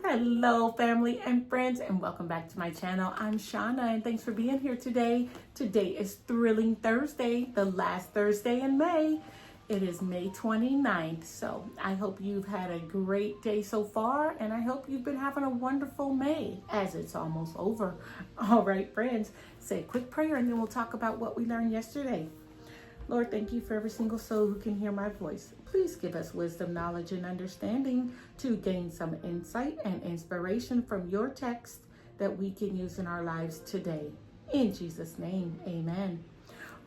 Hello, family and friends, and welcome back to my channel. I'm Shauna, and thanks for being here today. Today is Thrilling Thursday, the last Thursday in May. It is May 29th, so I hope you've had a great day so far, and I hope you've been having a wonderful May as it's almost over. All right, friends, say a quick prayer, and then we'll talk about what we learned yesterday. Lord, thank you for every single soul who can hear my voice. Please give us wisdom, knowledge, and understanding to gain some insight and inspiration from your text that we can use in our lives today. In Jesus' name, amen.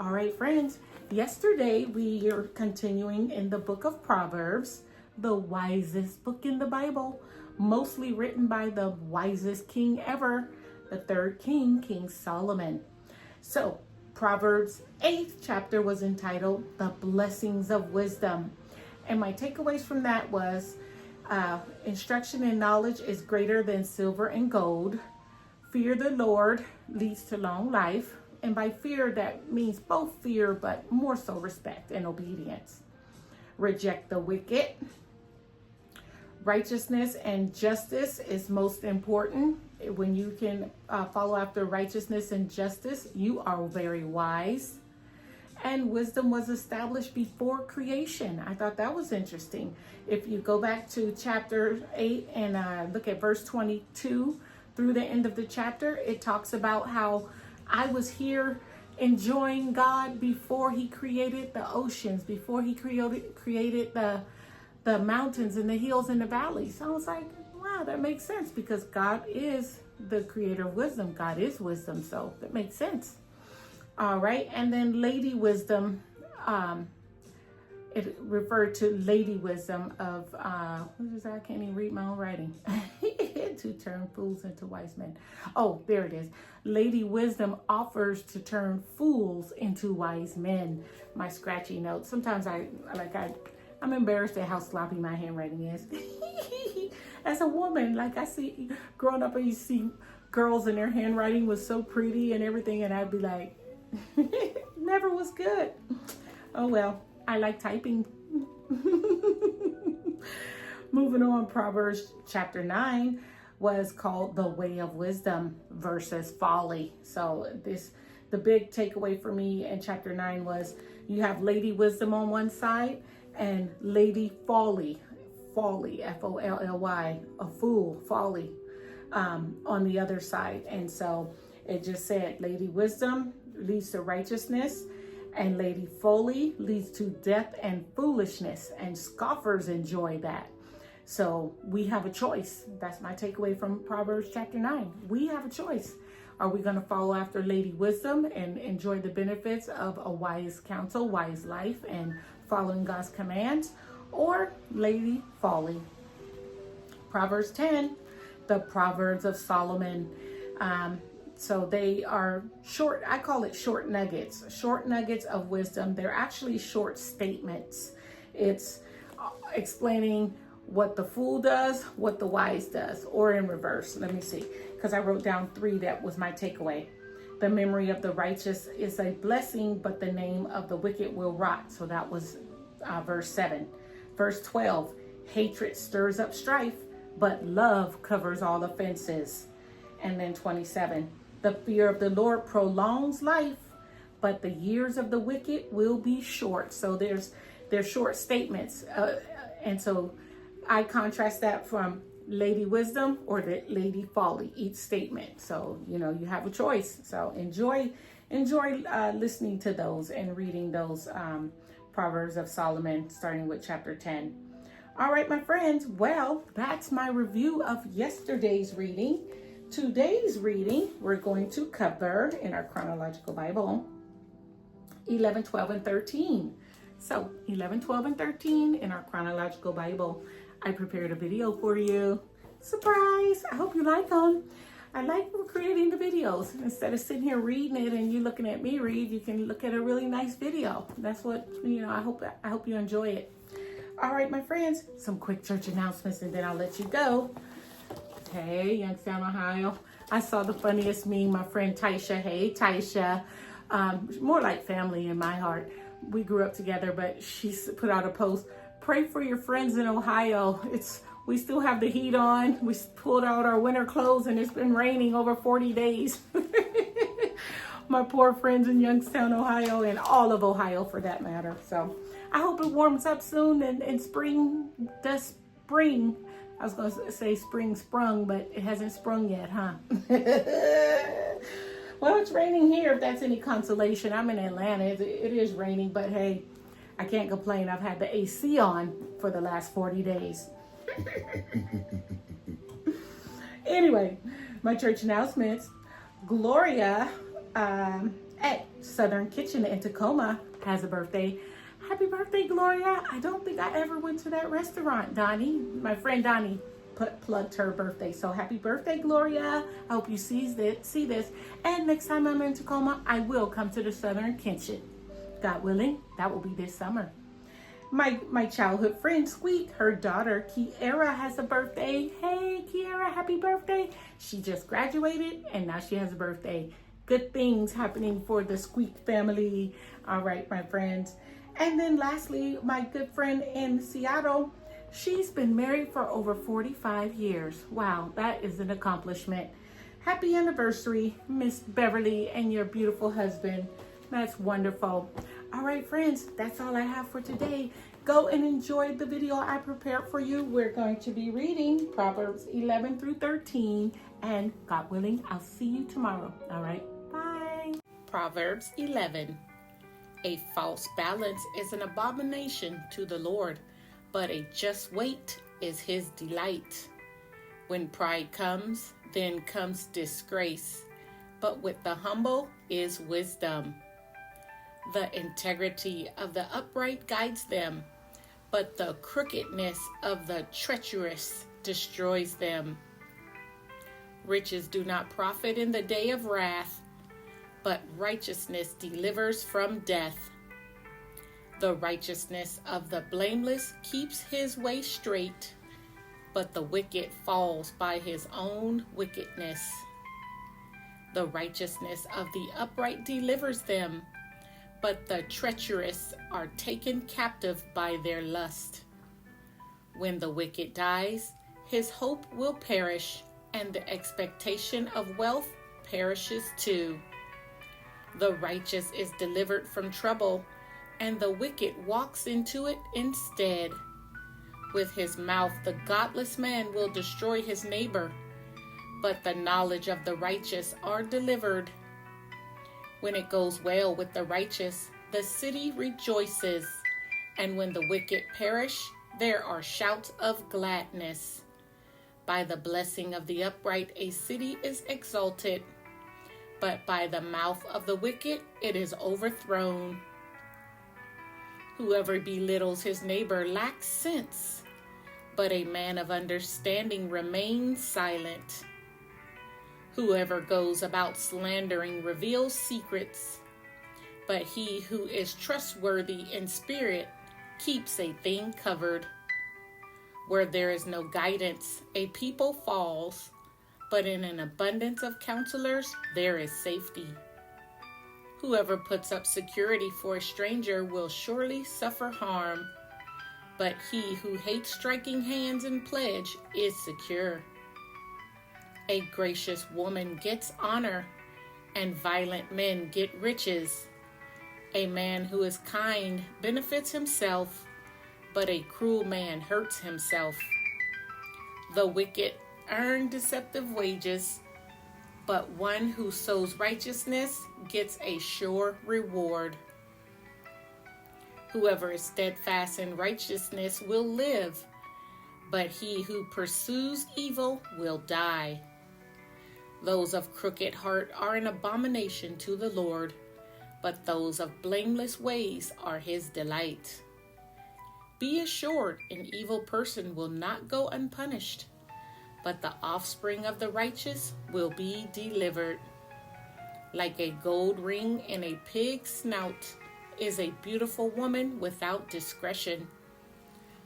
All right, friends, yesterday we are continuing in the book of Proverbs, the wisest book in the Bible, mostly written by the wisest king ever, the third king, King Solomon. So, Proverbs 8th chapter was entitled The Blessings of Wisdom. And my takeaways from that was instruction and knowledge is greater than silver and gold. Fear the Lord leads to long life. And by fear, that means both fear, but more so respect and obedience. Reject the wicked. Righteousness and justice is most important. When you can follow after righteousness and justice, you are very wise. And wisdom was established before creation. I thought that was interesting. If you go back to chapter 8 and look at verse 22 through the end of the chapter, it talks about how I was here enjoying God before he created the oceans, before he created the mountains and the hills and the valleys. I was like, wow, that makes sense because God is the creator of wisdom. God is wisdom, so that makes sense. All right, and then Lady Wisdom, it referred to Lady Wisdom of, what is that? I can't even read my own writing. To turn fools into wise men. Oh, there it is. Lady Wisdom offers to turn fools into wise men. My scratchy notes. Sometimes I'm embarrassed at how sloppy my handwriting is. As a woman, like I see, growing up, I used to see girls and their handwriting was so pretty and everything, and I'd be like, never was good. Oh well, I like typing. Moving on, Proverbs chapter 9 was called The Way of Wisdom versus Folly. So the big takeaway for me in chapter 9 was you have Lady Wisdom on one side and Lady Folly, F-O-L-L-Y, a fool, folly, on the other side. And so it just said Lady Wisdom leads to righteousness and Lady Folly leads to death and foolishness, and scoffers enjoy that. So we have a choice. That's my takeaway from Proverbs chapter 9. We have a choice. Are we going to follow after Lady Wisdom and enjoy the benefits of a wise counsel, wise life, and following God's commands, or Lady Folly? Proverbs 10, the Proverbs of Solomon. So they are short, I call it short nuggets of wisdom. They're actually short statements. It's explaining what the fool does, what the wise does, or in reverse. Let me see, because I wrote down 3 that was my takeaway. The memory of the righteous is a blessing, but the name of the wicked will rot. So that was verse 7. Verse 12, hatred stirs up strife, but love covers all offenses. And then 27, the fear of the Lord prolongs life, but the years of the wicked will be short. So they're short statements. And so I contrast that from Lady Wisdom or the Lady Folly, each statement. So, you have a choice. So enjoy listening to those and reading those Proverbs of Solomon, starting with chapter 10. All right, my friends. Well, that's my review of yesterday's reading. Today's reading, we're going to cover in our Chronological Bible 11, 12, and 13. So 11, 12, and 13 in our Chronological Bible. I prepared a video for you. Surprise! I hope you like them. I like creating the videos. Instead of sitting here reading it and you looking at me read, you can look at a really nice video. That's what, I hope you enjoy it. All right, my friends, some quick church announcements and then I'll let you go. Hey, Youngstown, Ohio. I saw the funniest meme, my friend Taisha. Hey, Taisha. More like family in my heart. We grew up together, but she put out a post. Pray for your friends in Ohio. It's We still have the heat on. We pulled out our winter clothes and it's been raining over 40 days. My poor friends in Youngstown, Ohio, and all of Ohio for that matter. So I hope it warms up soon and spring does spring. I was going to say spring sprung, but it hasn't sprung yet, huh? Well, it's raining here, if that's any consolation. I'm in Atlanta. It is raining, but hey, I can't complain. I've had the AC on for the last 40 days. Anyway, my church announcements. Gloria at Southern Kitchen in Tacoma has a birthday. Happy birthday, Gloria. I don't think I ever went to that restaurant, Donnie. My friend Donnie plugged her birthday. So happy birthday, Gloria. I hope you see this. And next time I'm in Tacoma, I will come to the Southern Kitchen. God willing, that will be this summer. My childhood friend, Squeak, her daughter, Kiara, has a birthday. Hey, Kiara, happy birthday. She just graduated and now she has a birthday. Good things happening for the Squeak family. All right, my friends. And then lastly, my good friend in Seattle, she's been married for over 45 years. Wow, that is an accomplishment. Happy anniversary, Miss Beverly and your beautiful husband. That's wonderful. All right, friends, that's all I have for today. Go and enjoy the video I prepared for you. We're going to be reading Proverbs 11 through 13. And God willing, I'll see you tomorrow. All right, bye. Proverbs 11. A false balance is an abomination to the Lord, but a just weight is his delight. When pride comes, then comes disgrace, but with the humble is wisdom. The integrity of the upright guides them, but the crookedness of the treacherous destroys them. Riches do not profit in the day of wrath, but righteousness delivers from death. The righteousness of the blameless keeps his way straight, but the wicked falls by his own wickedness. The righteousness of the upright delivers them, but the treacherous are taken captive by their lust. When the wicked dies, his hope will perish, and the expectation of wealth perishes too. The righteous is delivered from trouble, and the wicked walks into it instead. With his mouth the godless man will destroy his neighbor, but the knowledge of the righteous are delivered. When it goes well with the righteous, the city rejoices, and when the wicked perish, there are shouts of gladness. By the blessing of the upright a city is exalted, but by the mouth of the wicked it is overthrown. Whoever belittles his neighbor lacks sense, but a man of understanding remains silent. Whoever goes about slandering reveals secrets, but he who is trustworthy in spirit keeps a thing covered. Where there is no guidance, a people falls, but in an abundance of counselors there is safety. Whoever puts up security for a stranger will surely suffer harm, but he who hates striking hands in pledge is secure. A gracious woman gets honor, and violent men get riches. A man who is kind benefits himself, but a cruel man hurts himself. The wicked earn deceptive wages, but one who sows righteousness gets a sure reward. Whoever is steadfast in righteousness will live, but he who pursues evil will die. Those of crooked heart are an abomination to the Lord, but those of blameless ways are his delight. Be assured, an evil person will not go unpunished, but the offspring of the righteous will be delivered. Like a gold ring in a pig's snout is a beautiful woman without discretion.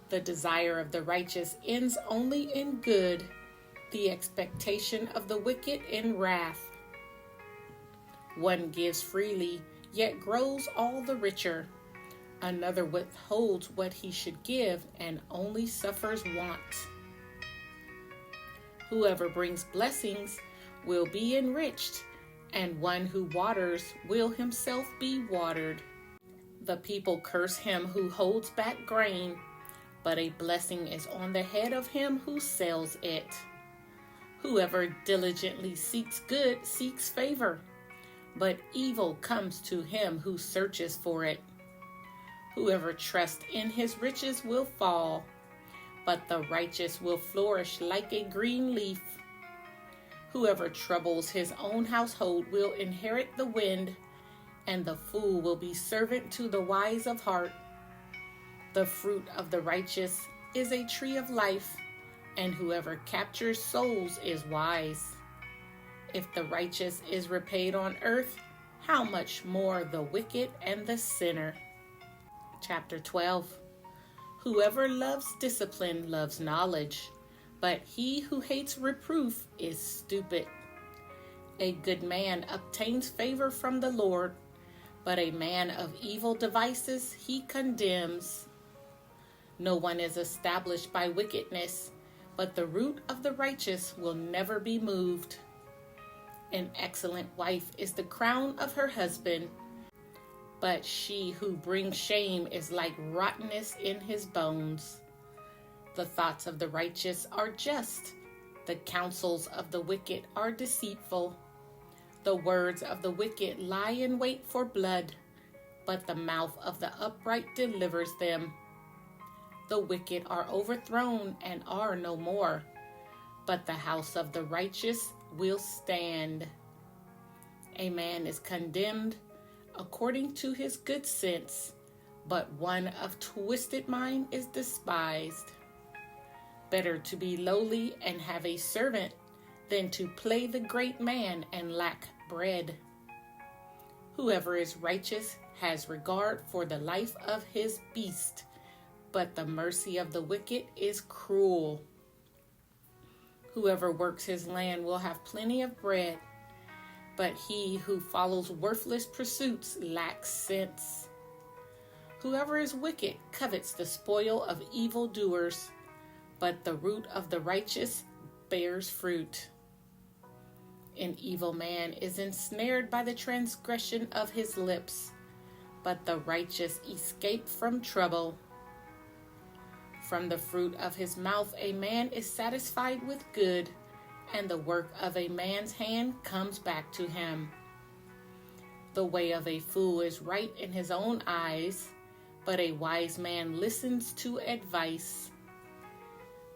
The desire of the righteous ends only in good, the expectation of the wicked in wrath. One gives freely, yet grows all the richer. Another withholds what he should give and only suffers want. Whoever brings blessings will be enriched, and one who waters will himself be watered. The people curse him who holds back grain, but a blessing is on the head of him who sells it. Whoever diligently seeks good seeks favor, but evil comes to him who searches for it. Whoever trusts in his riches will fall, but the righteous will flourish like a green leaf. Whoever troubles his own household will inherit the wind, and the fool will be servant to the wise of heart. The fruit of the righteous is a tree of life, and whoever captures souls is wise. If the righteous is repaid on earth, how much more the wicked and the sinner? Chapter 12. Whoever loves discipline loves knowledge, but he who hates reproof is stupid. A good man obtains favor from the Lord, but a man of evil devices he condemns. No one is established by wickedness, but the root of the righteous will never be moved. An excellent wife is the crown of her husband, but she who brings shame is like rottenness in his bones. The thoughts of the righteous are just, the counsels of the wicked are deceitful. The words of the wicked lie in wait for blood, but the mouth of the upright delivers them. The wicked are overthrown and are no more, but the house of the righteous will stand. A man is condemned according to his good sense, but one of twisted mind is despised. Better to be lowly and have a servant than to play the great man and lack bread. Whoever is righteous has regard for the life of his beast, but the mercy of the wicked is cruel. Whoever works his land will have plenty of bread, but he who follows worthless pursuits lacks sense. Whoever is wicked covets the spoil of evildoers, but the root of the righteous bears fruit. An evil man is ensnared by the transgression of his lips, but the righteous escape from trouble. From the fruit of his mouth a man is satisfied with good, and the work of a man's hand comes back to him. The way of a fool is right in his own eyes, but a wise man listens to advice.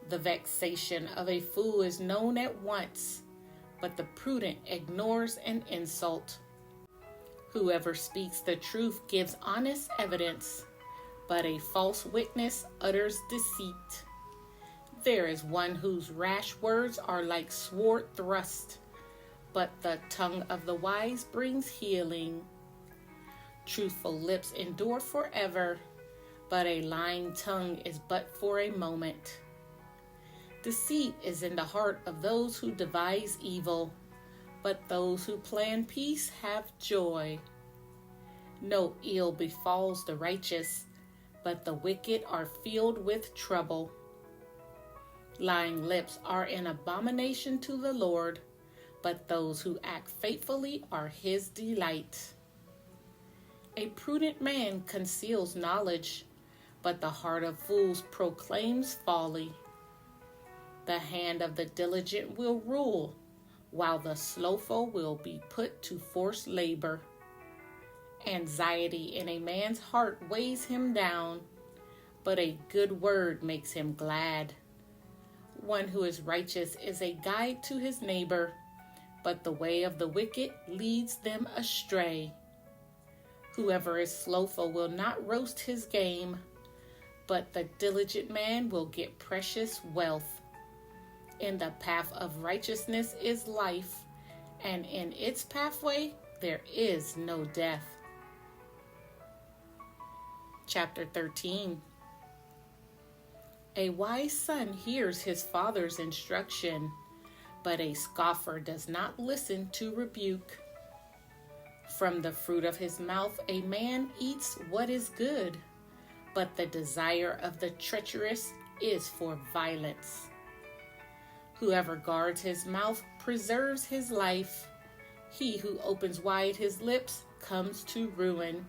The vexation of a fool is known at once, but the prudent ignores an insult. Whoever speaks the truth gives honest evidence, but a false witness utters deceit. There is one whose rash words are like sword thrust, but the tongue of the wise brings healing. Truthful lips endure forever, but a lying tongue is but for a moment. Deceit is in the heart of those who devise evil, but those who plan peace have joy. No ill befalls the righteous, but the wicked are filled with trouble. Lying lips are an abomination to the Lord, but those who act faithfully are his delight. A prudent man conceals knowledge, but the heart of fools proclaims folly. The hand of the diligent will rule, while the slothful will be put to forced labor. Anxiety in a man's heart weighs him down, but a good word makes him glad. One who is righteous is a guide to his neighbor, but the way of the wicked leads them astray. Whoever is slothful will not roast his game, but the diligent man will get precious wealth. In the path of righteousness is life, and in its pathway there is no death. Chapter 13. A wise son hears his father's instruction, but a scoffer does not listen to rebuke. From the fruit of his mouth a man eats what is good, but the desire of the treacherous is for violence. Whoever guards his mouth preserves his life. He who opens wide his lips comes to ruin.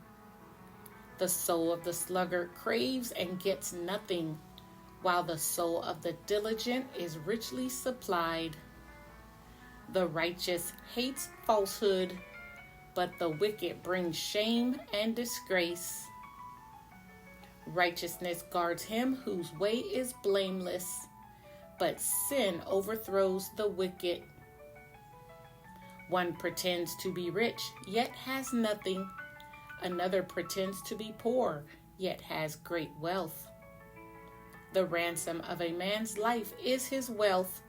The soul of the sluggard craves and gets nothing, while the soul of the diligent is richly supplied. The righteous hates falsehood, but the wicked brings shame and disgrace. Righteousness guards him whose way is blameless, but sin overthrows the wicked. One pretends to be rich, yet has nothing. Another pretends to be poor, yet has great wealth. The ransom of a man's life is his wealth,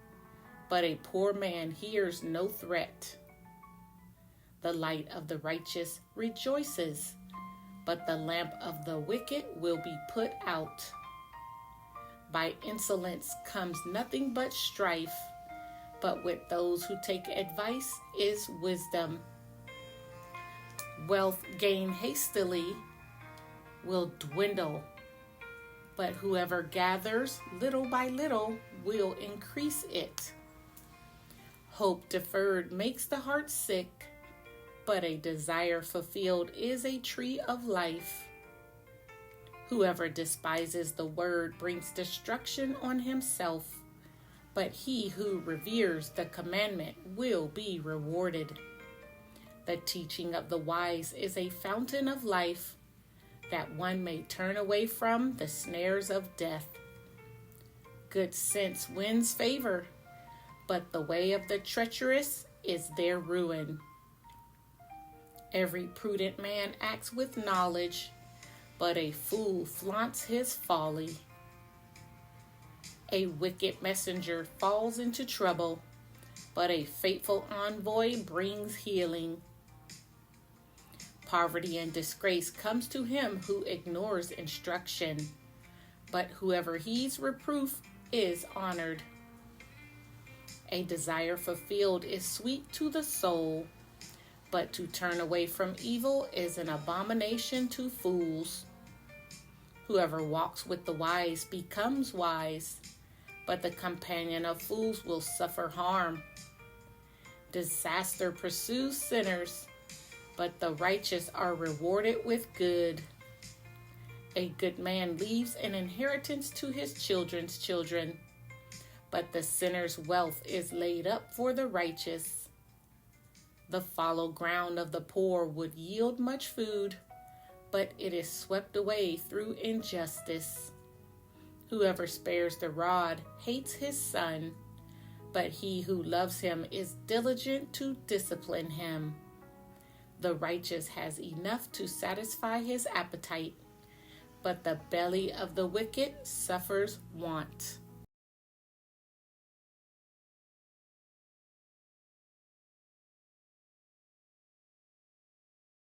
but a poor man hears no threat. The light of the righteous rejoices, but the lamp of the wicked will be put out. By insolence comes nothing but strife, but with those who take advice is wisdom. Wealth gained hastily will dwindle, but whoever gathers little by little will increase it. Hope deferred makes the heart sick, but a desire fulfilled is a tree of life. Whoever despises the word brings destruction on himself, but he who reveres the commandment will be rewarded. The teaching of the wise is a fountain of life, that one may turn away from the snares of death. Good sense wins favor, but the way of the treacherous is their ruin. Every prudent man acts with knowledge, but a fool flaunts his folly. A wicked messenger falls into trouble, but a faithful envoy brings healing. Poverty and disgrace comes to him who ignores instruction, but whoever heeds reproof is honored. A desire fulfilled is sweet to the soul, but to turn away from evil is an abomination to fools. Whoever walks with the wise becomes wise, but the companion of fools will suffer harm. Disaster pursues sinners, but the righteous are rewarded with good. A good man leaves an inheritance to his children's children, but the sinner's wealth is laid up for the righteous. The fallow ground of the poor would yield much food, but it is swept away through injustice. Whoever spares the rod hates his son, but he who loves him is diligent to discipline him. The righteous has enough to satisfy his appetite, but the belly of the wicked suffers want.